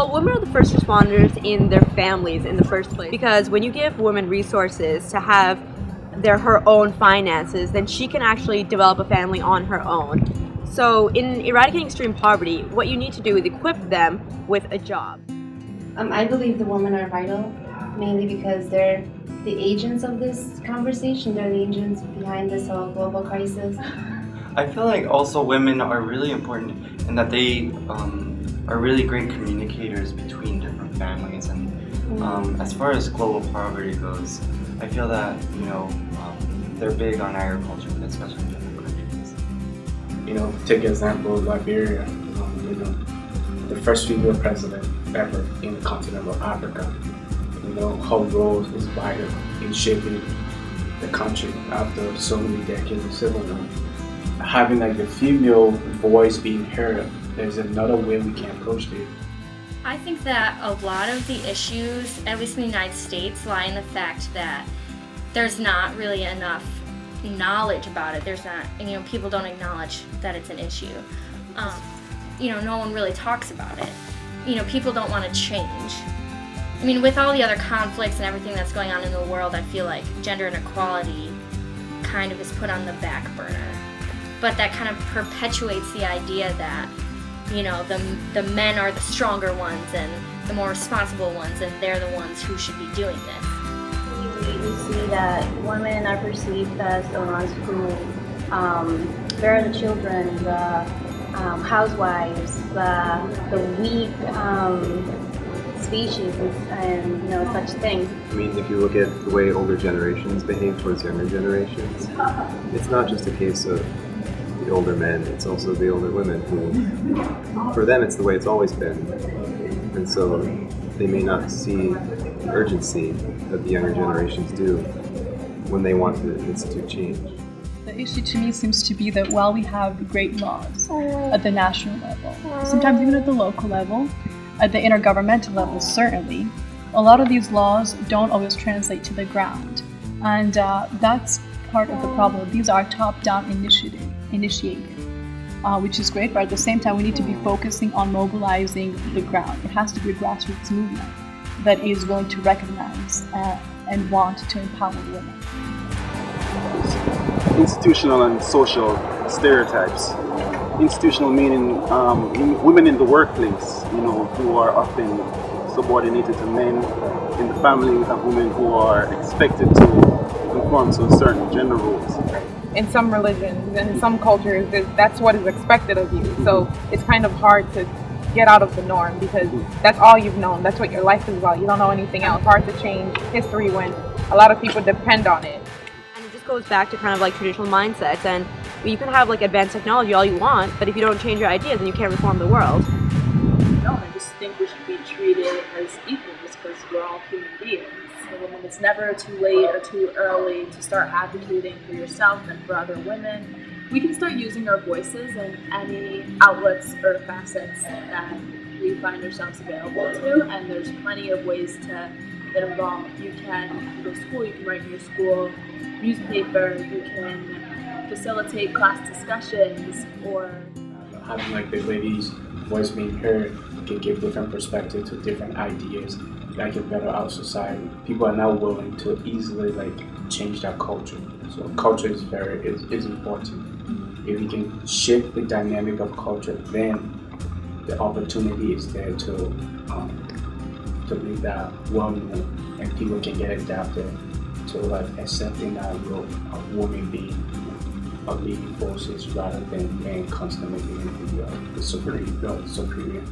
Well, women are the first responders in their families in the first place, because when you give women resources to have her own finances, then she can actually develop a family on her own. So in eradicating extreme poverty, what you need to do is equip them with a job. I believe the women are vital, mainly because they're the agents of this conversation. They're the agents behind this whole global crisis. I feel like also women are really important in that they are really great communicators between different families. And as far as global poverty goes, I feel that they're big on agriculture, especially in different countries. Take example of Liberia. The first female president ever in the continent of Africa. Her role is vital in shaping the country after so many decades of civil war. Having the female voice being heard, there's another way we can approach it. I think that a lot of the issues, at least in the United States, lie in the fact that there's not really enough knowledge about it. There's not, people don't acknowledge that it's an issue. No one really talks about it. People don't want to change. With all the other conflicts and everything that's going on in the world, I feel like gender inequality kind of is put on the back burner. But that kind of perpetuates the idea that, the men are the stronger ones and the more responsible ones, and they're the ones who should be doing this. We see that women are perceived as the ones who bear the children, the housewives, the weak species, and such things. If you look at the way older generations behave towards younger generations, it's not just a case of the older men, it's also the older women who, for them, it's the way it's always been. And so they may not see the urgency that the younger generations do when they want to institute change. The issue to me seems to be that while we have great laws at the national level, sometimes even at the local level, at the intergovernmental level certainly, a lot of these laws don't always translate to the ground. And that's part of the problem. These are top-down initiated, which is great, but at the same time we need to be focusing on mobilizing the ground. It has to be a grassroots movement that is willing to recognize and want to empower women. Institutional and social stereotypes. Institutional meaning women in the workplace, who are often subordinated to men in the family. We have women who are expected to conform to certain gender roles. In some religions and in some cultures, that's what is expected of you. So it's kind of hard to get out of the norm because that's all you've known. That's what your life is about. You don't know anything else. Hard to change history when a lot of people depend on it. And it just goes back to kind of traditional mindsets. And you can have advanced technology all you want, but if you don't change your ideas, then you can't reform the world. No, I just think we should be treated as equals because we're all human beings. It's never too late or too early to start advocating for yourself and for other women. We can start using our voices in any outlets or facets that we find ourselves available to, and there's plenty of ways to get involved. You can go to school, you can write in your school newspaper, you can facilitate class discussions, or having the lady's voice being heard can give different perspective to different ideas that can better our society. People are now willing to easily change their culture. So culture is is important. If we can shift the dynamic of culture, then the opportunity is there to make that well known, and people can get adapted to accepting that role of women being leading forces rather than men constantly being the superior.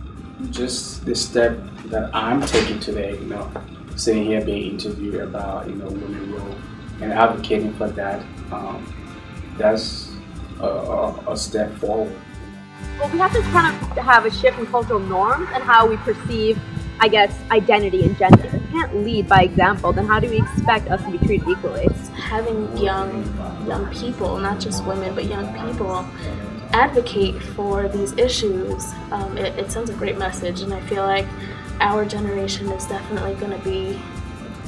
Just the step that I'm taking today, sitting here being interviewed about women role and advocating for that, that's a step forward. Well, we have to kind of have a shift in cultural norms and how we perceive, identity and gender. If we can't lead by example, then how do we expect us to be treated equally? Having young people, not just women, but young people, advocate for these issues, it sends a great message, and I feel like our generation is definitely going to be,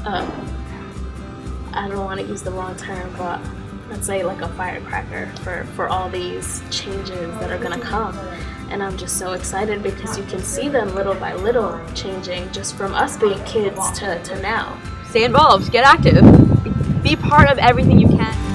I don't want to use the wrong term, but let's say a firecracker for all these changes that are going to come. And I'm just so excited because you can see them little by little changing just from us being kids to now. Stay involved, get active, be part of everything you can.